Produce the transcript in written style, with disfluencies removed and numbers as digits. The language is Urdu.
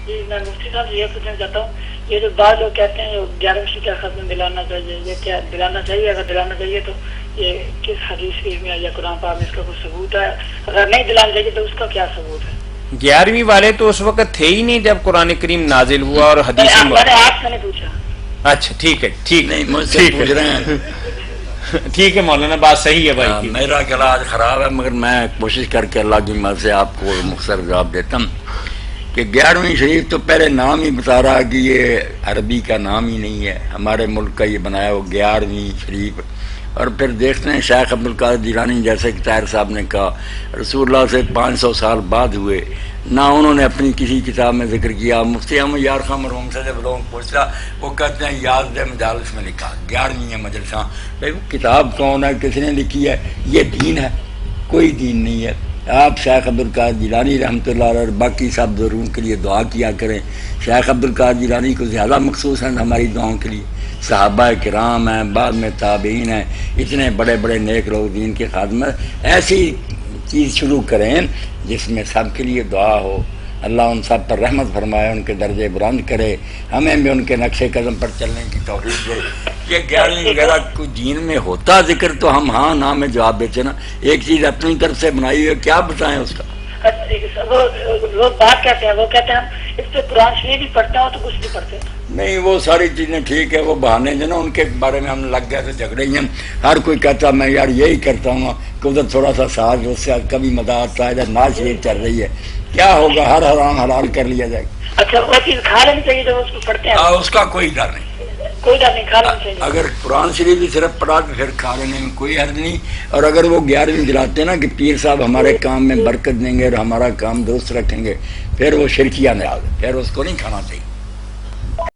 جی میں مفتی صاحب سے یہ پوچھنا چاہتا ہوں، یہ جو بعض لوگ کہتے ہیں 11ویں کا ختم دلانا چاہیے، یہ کیا دلانا چاہیے؟ اگر دلانا چاہیے تو یہ کس حدیث شریف میں یا قرآن پاک میں اس کا کوئی ثبوت ہے؟ اگر نہیں دلانا چاہیے تو اس کا کیا ثبوت ہے؟ 11ویں والے تو اس وقت تھے ہی نہیں جب قرآن کریم نازل ہوا اور حدیث میں نے آپ سے نہیں پوچھا۔ اچھا ٹھیک ہے، ٹھیک نہیں مجھ سے پوچھ رہے ہیں۔ ٹھیک ہے مولانا، بات صحیح ہے بھائی۔ میرا گلا آج خراب ہے مگر میں کوشش کر کے اللہ کی مدد سے آپ کو مختصر جواب دیتا ہوں کہ 11ویں شریف تو پہلے نام ہی بتا رہا کہ یہ عربی کا نام ہی نہیں ہے، ہمارے ملک کا یہ بنایا ہو 11ویں شریف۔ اور پھر دیکھتے ہیں شیخ عبدالقادر جیلانی جیسے کہ طاہر صاحب نے کہا رسول اللہ سے 500 سال بعد ہوئے، نہ انہوں نے اپنی کسی کتاب میں ذکر کیا۔ مفتی احمد یار خان مرحوم سے جب لوگوں کو پوچھتا وہ کہتے ہیں یاد مجالس میں لکھا، 11ویں ہے مجلساں۔ بھائی وہ کتاب کون ہے، کس نے لکھی ہے؟ یہ دین ہے؟ کوئی دین نہیں ہے۔ آپ شیخ عبدالقادر جیلانی رحمۃ اللہ علیہ اور باقی سب ضرور کے لیے دعا کیا کریں۔ شیخ عبدالقادر جیلانی کو زیادہ مخصوص ہیں ہماری دعاؤں کے لیے، صحابہ کرام ہیں، بعد میں تابعین ہیں، اتنے بڑے بڑے نیک لوگ دین کی خدمت۔ ایسی چیز شروع کریں جس میں سب کے لیے دعا ہو، اللہ ان سب پر رحمت فرمائے، ان کے درجے بلند کرے، ہمیں بھی ان کے نقش قدم پر چلنے کی توفیق دے۔ یہ 11ویں وغیرہ کوئی دین میں ہوتا ذکر تو ہم ہاں نہ میں جواب دیتے نا، ایک چیز اپنی طرف سے بنائی ہوئی کیا بتائیں اس کا؟ وہ لوگ بات کہتے ہیں، وہ کہتے ہیں ہم اس پہ قرآن شریف بھی پڑھتے ہوں تو کچھ نہیں پڑھتے۔ نہیں وہ ساری چیزیں ٹھیک ہے، وہ بہانے جو نا ان کے بارے میں ہم لگ گئے تو جھگڑے ہی ہیں۔ ہر کوئی کہتا میں یار یہی کرتا ہوں کہ ادھر تھوڑا سا ساز اس سے کبھی مدد آتا ہے، ادھر ناز شریف چل رہی ہے، کیا ہوگا؟ ہر حرام حلال کر لیا جائے گا۔ اچھا وہ چیز کھا لینی چاہیے جب اس کو پڑھتے ہیں؟ اس کا کوئی ڈر نہیں، کوئی ڈر نہیں، کھا لینی چاہیے۔ اگر قرآن شریف بھی صرف پڑھا تو پھر کھا لینے میں کوئی حرج نہیں۔ اور اگر وہ 11ویں دلاتے ہیں نا کہ پیر صاحب ہمارے کام میں برکت دیں گے اور ہمارا کام درست رکھیں گے، پھر وہ شرکیہ نیاز ہے، پھر اس کو نہیں کھانا چاہیے۔